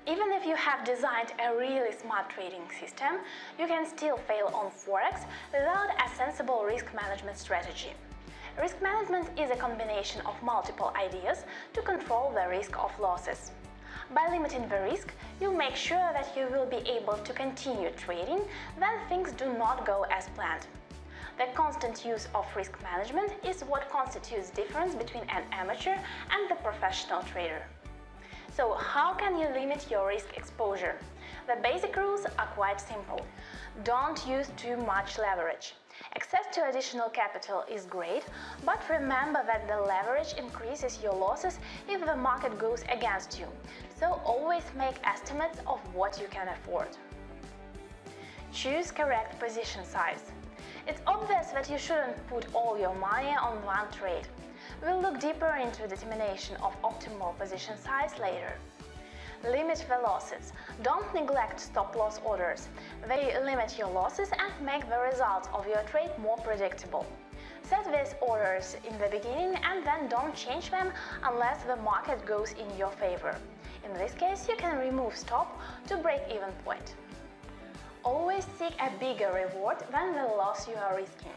Even if you have designed a really smart trading system, you can still fail on Forex without a sensible risk management strategy. Risk management is a combination of multiple ideas to control the risk of losses. By limiting the risk, you make sure that you will be able to continue trading when things do not go as planned. The constant use of risk management is what constitutes the difference between an amateur and the professional trader. So how can you limit your risk exposure? The basic rules are quite simple. Don't use too much leverage. Access to additional capital is great, but remember that the leverage increases your losses if the market goes against you. So always make estimates of what you can afford. Choose correct position size. It's obvious that you shouldn't put all your money on one trade. We'll look deeper into determination of optimal position size later. Limit the losses. Don't neglect stop-loss orders. They limit your losses and make the results of your trade more predictable. Set these orders in the beginning and then don't change them unless the market goes in your favor. In this case, you can remove stop to break-even point. Always seek a bigger reward than the loss you are risking.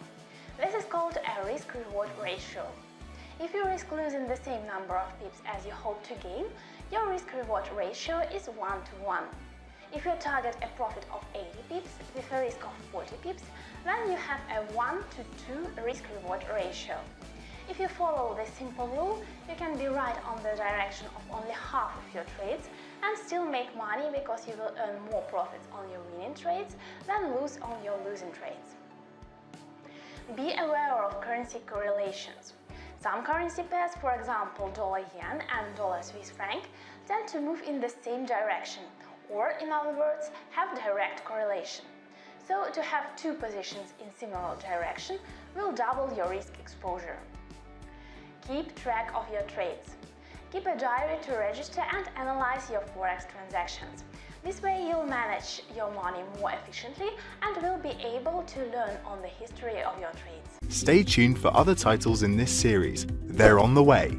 This is called a risk-reward ratio. If you risk losing the same number of pips as you hope to gain, your risk-reward ratio is 1:1. If you target a profit of 80 pips with a risk of 40 pips, then you have a 1:2 risk-reward ratio. If you follow this simple rule, you can be right on the direction of only half of your trades and still make money because you will earn more profits on your winning trades than lose on your losing trades. Be aware of currency correlations. Some currency pairs, for example dollar-yen and dollar-Swiss franc, tend to move in the same direction, or in other words, have direct correlation. So to have two positions in similar direction will double your risk exposure. Keep track of your trades. Keep a diary to register and analyze your Forex transactions. This way you'll manage your money more efficiently and will be able to learn on the history of your trades. Stay tuned for other titles in this series. They're on the way.